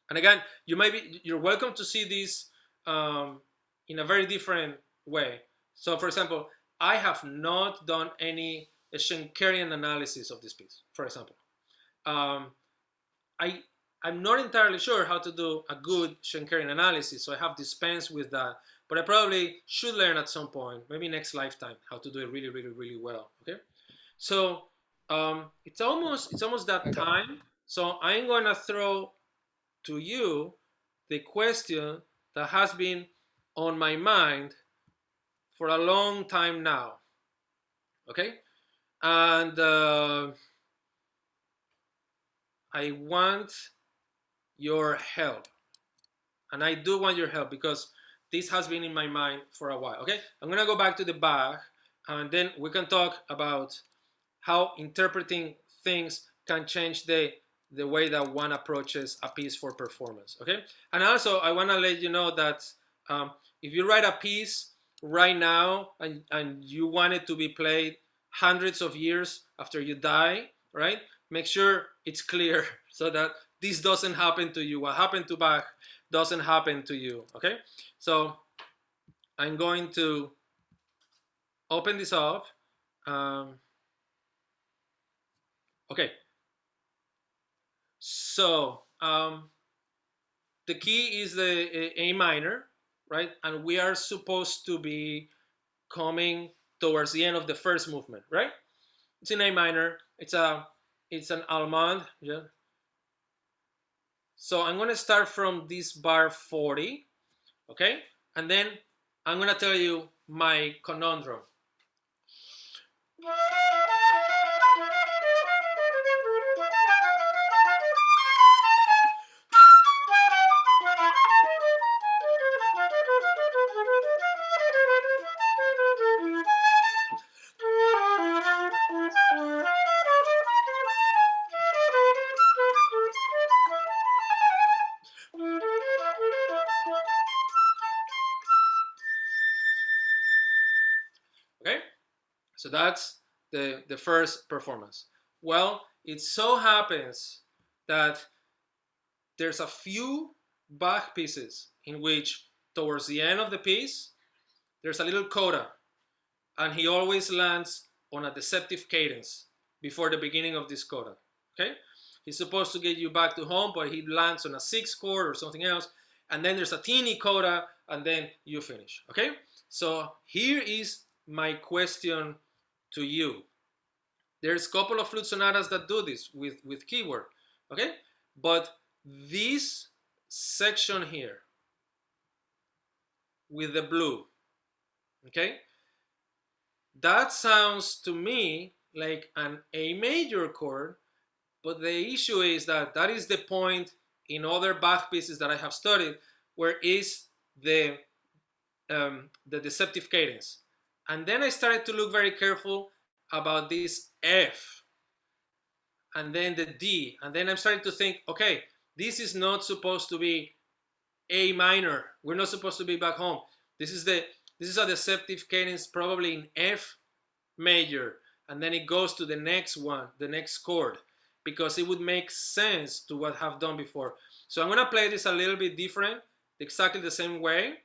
And again, you're welcome to see this in a very different way. So, for example, I have not done any Schenkerian analysis of this piece. For example, I'm not entirely sure how to do a good Schenkerian analysis, so I have dispensed with that. But I probably should learn at some point, maybe next lifetime, how to do it really well. Okay, so it's almost that time. So I'm gonna throw to you the question that has been on my mind for a long time now. Okay, and I want your help, and I do want your help because this has been in my mind for a while. Okay, I'm gonna go back to the Bach, and then we can talk about how interpreting things can change the way that one approaches a piece for performance. Okay, and also I want to let you know that if you write a piece right now and you want it to be played hundreds of years after you die, right? Make sure it's clear so that this doesn't happen to you. What happened to Bach doesn't happen to you. Okay, so I'm going to open this up. Okay, so the key is the A minor, right? And we are supposed to be coming towards the end of the first movement, right? It's in A minor. It's an allemande, yeah. So I'm gonna start from this bar 40, okay? And then I'm gonna tell you my conundrum. Okay, so that's the first performance. Well, it so happens that there's a few Bach pieces in which towards the end of the piece there's a little coda, and he always lands on a deceptive cadence before the beginning of this coda. Okay, he's supposed to get you back to home, but he lands on a 6th chord or something else, and then there's a teeny coda, and then you finish. Okay, so here is my question to you. There's a couple of flute sonatas that do this with keyword. Okay, but this section here with the blue, okay, that sounds to me like an A major chord, but the issue is that that is the point in other Bach pieces that I have studied where is the deceptive cadence. And then I started to look very careful about this F and then the D, and then I'm starting to think, okay, this is not supposed to be A minor. We're not supposed to be back home. This is a deceptive cadence, probably in F major, and then it goes to the next one, the next chord, because it would make sense to what I've done before. So I'm gonna play this a little bit different, exactly the same way,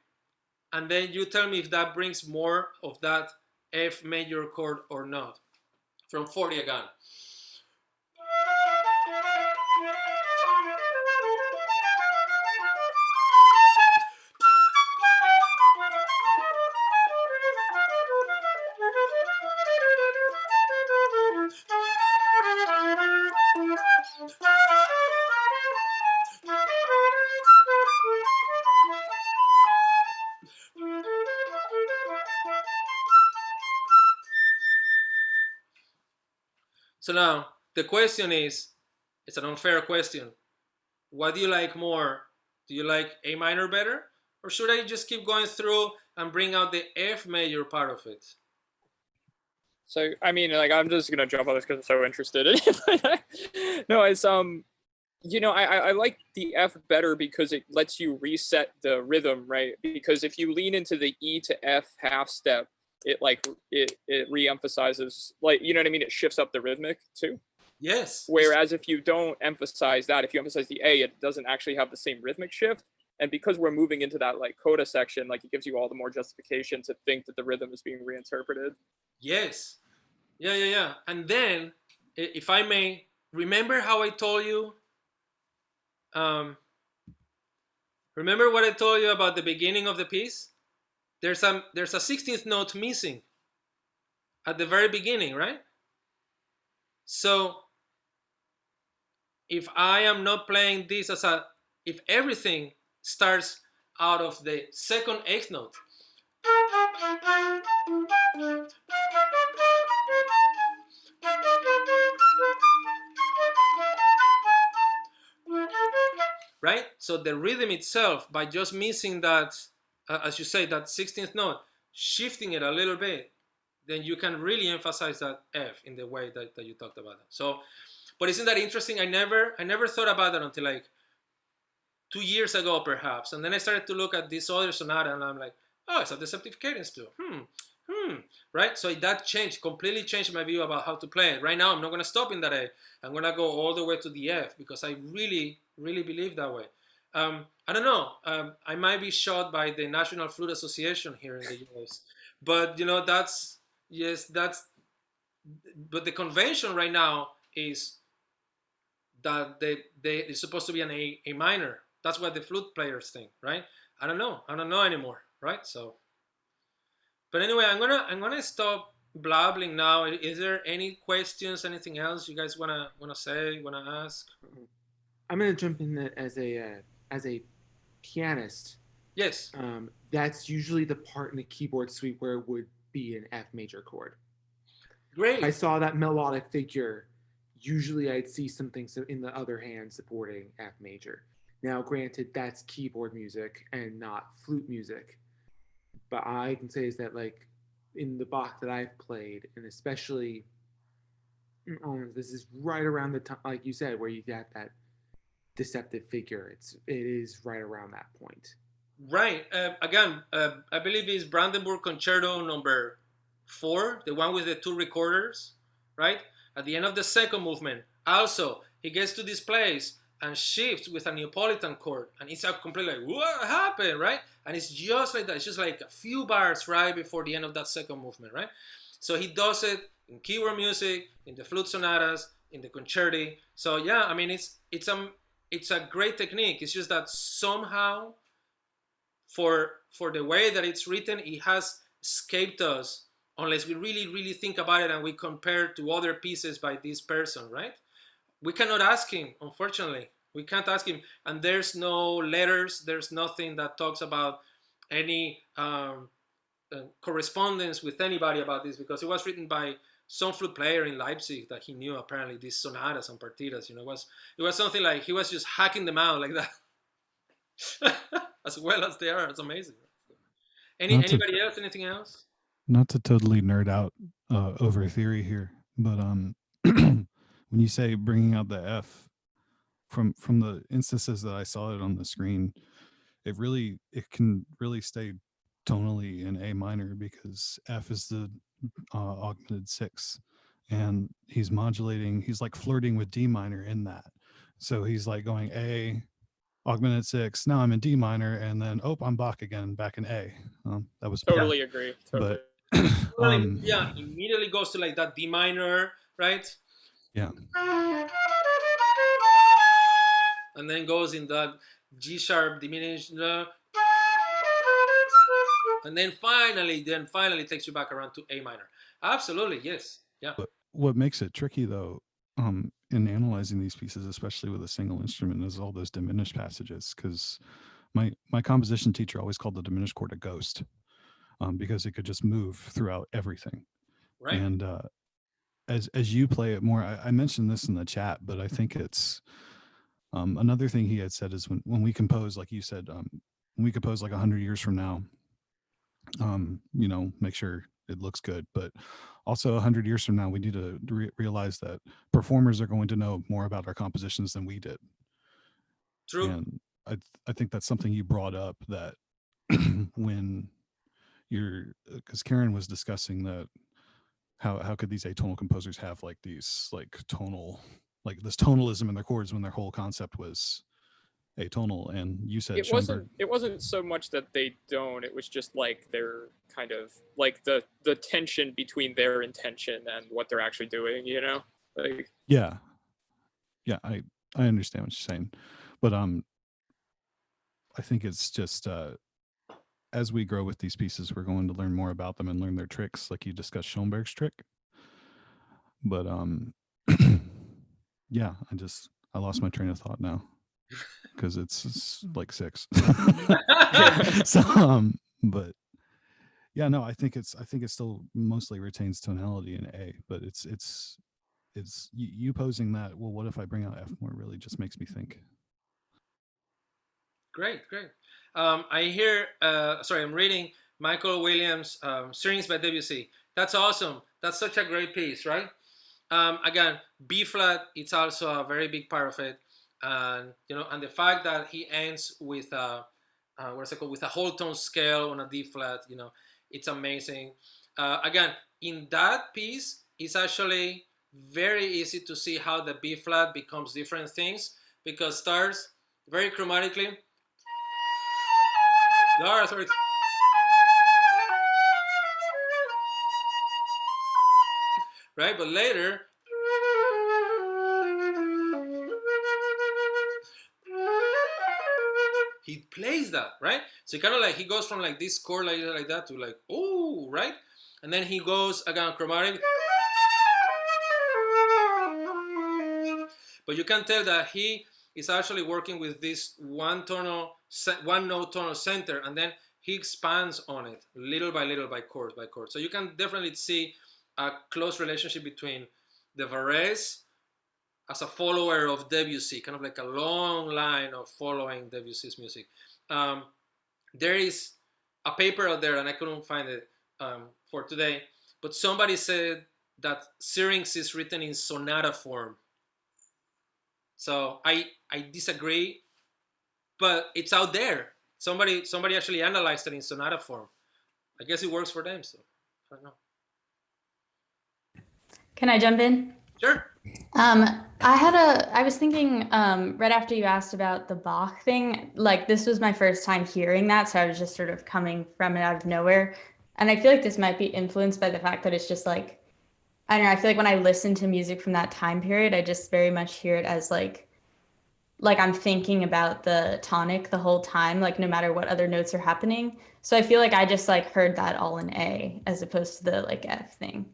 and then you tell me if that brings more of that F major chord or not. From 40 again. So now the question is, it's an unfair question. What do you like more? Do you like A minor better? Or should I just keep going through and bring out the F major part of it? So I mean, like, I'm just gonna jump on this because I'm so interested in it. No, it's I like the F better because it lets you reset the rhythm, right? Because if you lean into the E to F half step, it re-emphasizes, like, you know what I mean? It shifts up the rhythmic too. Yes. Whereas if you don't emphasize that, if you emphasize the A, it doesn't actually have the same rhythmic shift. And because we're moving into that like coda section, like, it gives you all the more justification to think that the rhythm is being reinterpreted. Yes. Yeah. And then, if I may, remember how I told you, remember what I told you about the beginning of the piece? There's a 16th note missing at the very beginning, right? So if I am not playing this if everything starts out of the second eighth note, right? So the rhythm itself, by just missing that, as you say, that 16th note, shifting it a little bit, then you can really emphasize that F in the way that you talked about it. So, but isn't that interesting? I never thought about that until like 2 years ago, perhaps. And then I started to look at this other sonata, and I'm like, oh, it's a deceptive cadence too. Right? So that completely changed my view about how to play it. Right now, I'm not going to stop in that A. I'm going to go all the way to the F because I really, really believe that way. I don't know. I might be shot by the National Flute Association here in the US, but but the convention right now is that it's supposed to be an A minor. That's what the flute players think, right? I don't know anymore, right? So, but anyway, I'm gonna stop blabbling now. Is there any questions? Anything else you guys wanna say? Wanna ask? I'm gonna jump in as a pianist. Yes. That's usually the part in the keyboard suite where it would be an F major chord. Great. I saw that melodic figure. Usually, I'd see something in the other hand supporting F major. Now, granted, that's keyboard music and not flute music. But I can say is that, like, in the Bach that I've played, and especially this is right around the time, like you said, where you got that deceptive figure. It is right around that point. Right. Again, I believe it's Brandenburg Concerto number 4, the one with the 2 recorders, right? At the end of the second movement, also, he gets to this place and shifts with a Neapolitan chord, and it's a completely like, what happened, right? And it's just like that. It's just like a few bars right before the end of that second movement, right? So he does it in keyboard music, in the flute sonatas, in the concerti. So yeah, I mean, it's a great technique. It's just that somehow, for the way that it's written, it has escaped us unless we really, really think about it and we compare to other pieces by this person, right? We cannot ask him, unfortunately. We can't ask him. And there's no letters, there's nothing that talks about any correspondence with anybody about this, because it was written by some flute player in Leipzig that he knew, apparently, these sonatas and partitas. It was something like he was just hacking them out like that. As well as they are. It's amazing. Anybody else? Anything else? Not to totally nerd out over theory here, but when you say bringing out the F, from the instances that I saw it on the screen, it can really stay tonally in A minor, because F is the augmented 6, and he's modulating. He's like flirting with D minor in that. So he's like going A, augmented 6. Now I'm in D minor, and then I'm Bach again, back in A. That was Totally agree. Totally. But immediately goes to like that D minor, right? Yeah. And then goes in that G sharp diminished, and then finally takes you back around to A minor. Absolutely, yes, yeah. What makes it tricky, though, in analyzing these pieces, especially with a single instrument, is all those diminished passages. Because my composition teacher always called the diminished chord a ghost, because it could just move throughout everything. Right. And as you play it more, I mentioned this in the chat, but I think it's another thing he had said is when we compose, like you said, when we compose like 100 years from now, you know, make sure it looks good, but also 100 years from now, we need to realize that performers are going to know more about our compositions than we did. True. And I think that's something you brought up, that when because Karen was discussing that, how could these atonal composers have like these like tonal, like this tonalism in their chords when their whole concept was atonal? And you said Schoenberg. It wasn't so much that they don't, it was just like they're kind of like the tension between their intention and what they're actually doing, you know? Like, yeah, I understand what you're saying, but I think it's just as we grow with these pieces, we're going to learn more about them and learn their tricks, like you discussed Schoenberg's trick. But yeah, I lost my train of thought now because it's like 6. So but yeah, no, I think it still mostly retains tonality in A, but it's you posing that, well, what if I bring out F more, really just makes me think. Great. I hear, sorry, I'm reading Michael Williams' Strings by Debussy. That's awesome. That's such a great piece, right? Again, B flat, it's also a very big part of it. And, you know, and the fact that he ends with what's it called, with a whole tone scale on a D flat, you know, it's amazing. Again, in that piece, it's actually very easy to see how the B flat becomes different things, because starts very chromatically. Sorry. Right, but later he plays that, right? So kind of like he goes from like this chord like that to like, oh, right? And then he goes again chromatic. But you can tell that he is actually working with this one note tonal center, and then he expands on it little by chord by chord. So you can definitely see a close relationship between the Varese as a follower of Debussy, kind of like a long line of following Debussy's music. There is a paper out there, and I couldn't find it for today, but somebody said that Syrinx is written in sonata form. So I disagree, but it's out there. Somebody actually analyzed it in sonata form. I guess it works for them, so I don't know. Can I jump in? Sure. I was thinking right after you asked about the Bach thing, like this was my first time hearing that, so I was just sort of coming from it out of nowhere. And I feel like this might be influenced by the fact that it's just like, I don't know, I feel like when I listen to music from that time period, I just very much hear it as like I'm thinking about the tonic the whole time, like no matter what other notes are happening. So I feel like I just like heard that all in A as opposed to the like F thing.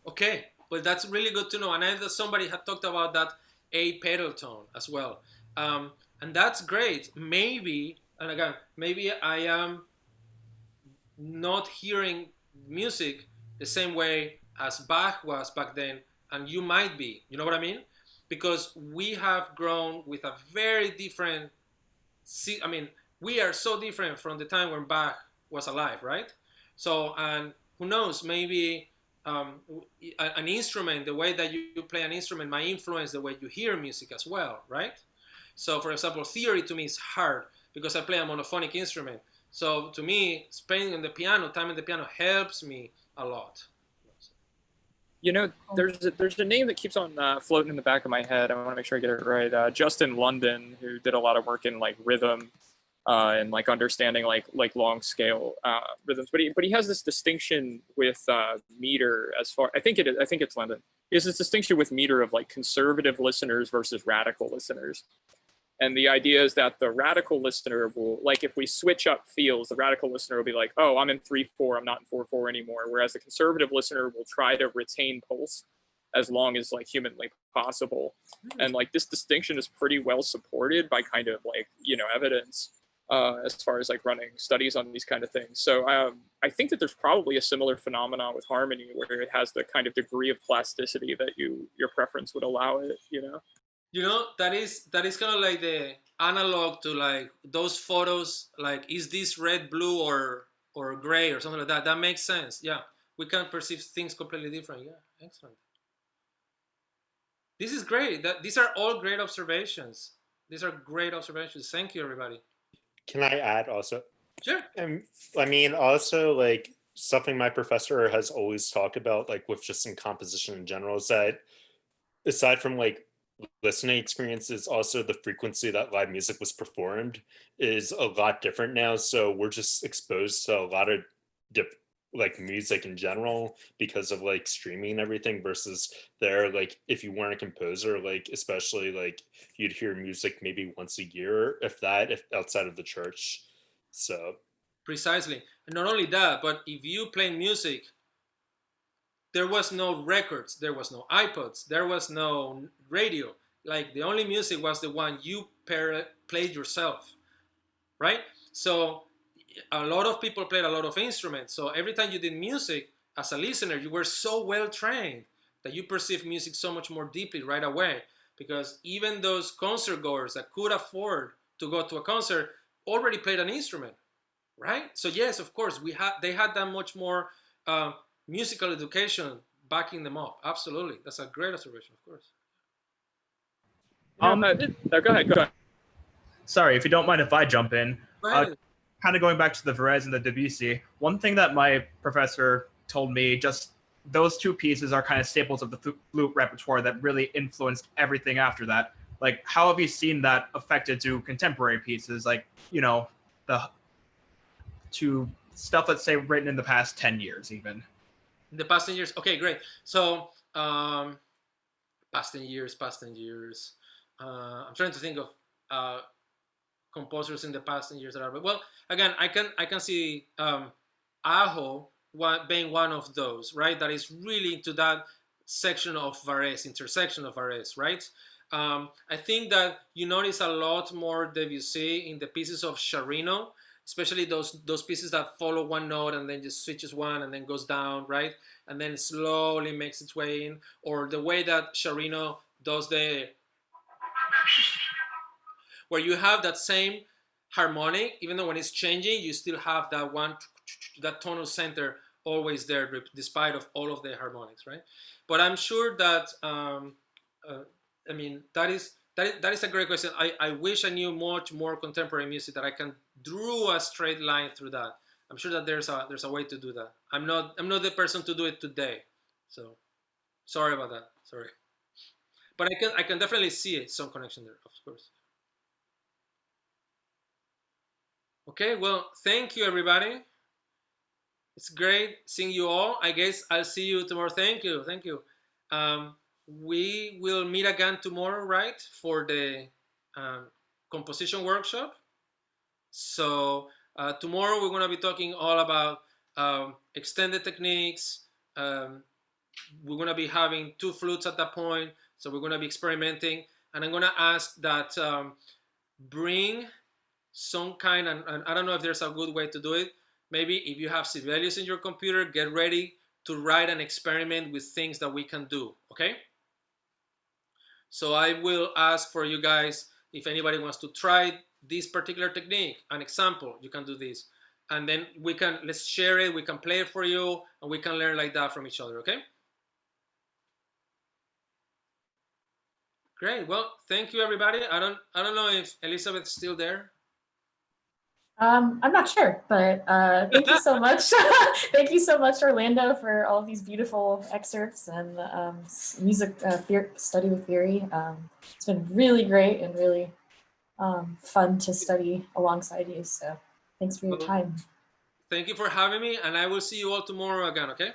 Okay, well that's really good to know. And I know somebody had talked about that A pedal tone as well. And that's great. Maybe, and again, maybe I am not hearing music the same way as Bach was back then, and you might be. You know what I mean? Because we have grown with a very different. I mean, we are so different from the time when Bach was alive, right? So, and who knows? Maybe an instrument, the way that you play an instrument, might influence the way you hear music as well, right? So, for example, theory to me is hard because I play a monophonic instrument. So to me, playing on the piano, time on the piano helps me a lot. You know, there's a name that keeps on floating in the back of my head. I want to make sure I get it right. Justin London, who did a lot of work in like rhythm and like understanding like long scale rhythms. But he has this distinction with meter as far. I think it's London. He has this distinction with meter of like conservative listeners versus radical listeners. And the idea is that the radical listener will, like, if we switch up feels, the radical listener will be like, oh, I'm in 3/4, I'm not in 4/4 anymore. Whereas the conservative listener will try to retain pulse as long as like humanly possible. And like this distinction is pretty well supported by kind of like, you know, evidence. as far as like running studies on these kind of things. So I think that there's probably a similar phenomenon with harmony where it has the kind of degree of plasticity that your preference would allow it, you know? You know, that is kind of like the analog to like those photos, like is this red, blue, or gray or something like that. That makes sense. Yeah, we can perceive things completely different. Yeah, excellent. This is great. These are all great observations. These are great observations. Thank you, everybody. Can I add also? Sure. I mean, also like something my professor has always talked about, like with just in composition in general, is that aside from like listening experiences, also the frequency that live music was performed is a lot different now. So we're just exposed to a lot of like music in general because of like streaming and everything, versus there, like if you weren't a composer, like especially like you'd hear music maybe once a year, if that, if outside of the church. So precisely. And not only that, but if you play music, there was no records, there was no iPods, there was no radio. Like the only music was the one you played yourself, right? So a lot of people played a lot of instruments. So every time you did music as a listener, you were so well trained that you perceive music so much more deeply right away. Because even those concert goers that could afford to go to a concert already played an instrument, right? So yes, of course, they had that much more musical education backing them up. Absolutely, that's a great observation, of course. Go ahead. Sorry, if you don't mind if I jump in. Go ahead. Kind of going back to the Varese and the Debussy, one thing that my professor told me, just those two pieces are kind of staples of the flute repertoire that really influenced everything after that. Like, how have you seen that affected to contemporary pieces? Like, you know, to stuff that's, say, written in the past 10 years, even. In the past 10 years. Okay, great. So, past 10 years. I'm trying to think of composers in the past 10 years that are, well, again, I can see Aho being one of those, right? That is really into that section of Varese, intersection of Varese, right? I think that you notice a lot more Debussy in the pieces of Charino, especially those pieces that follow one note and then just switches one and then goes down, right? And then slowly makes its way in, or the way that Charino does where you have that same harmonic, even though when it's changing, you still have that tonal center always there, despite of all of the harmonics, right? But I'm sure that, I mean, that is a great question. I wish I knew much more contemporary music that I can draw a straight line through that. I'm sure that there's a way to do that. I'm not the person to do it today, so sorry about that. Sorry, but I can definitely see it, some connection there, of course. Okay, well, thank you, everybody. It's great seeing you all. I guess I'll see you tomorrow. Thank you. We will meet again tomorrow, right, for the composition workshop. So tomorrow we're going to be talking all about extended techniques. We're going to be having 2 flutes at that point. So we're going to be experimenting. And I'm going to ask that bring some kind, and I don't know if there's a good way to do it. Maybe if you have Sibelius in your computer, get ready to write an experiment with things that we can do, okay? So I will ask for you guys, if anybody wants to try this particular technique, an example, you can do this. And then let's share it, we can play it for you, and we can learn like that from each other, okay? Great, well, thank you, everybody. I don't know if Elizabeth's still there. I'm not sure, but thank you so much. Thank you so much, Orlando, for all of these beautiful excerpts and music study with theory. It's been really great and really fun to study alongside you. So thanks for your time. Thank you for having me, and I will see you all tomorrow again, okay?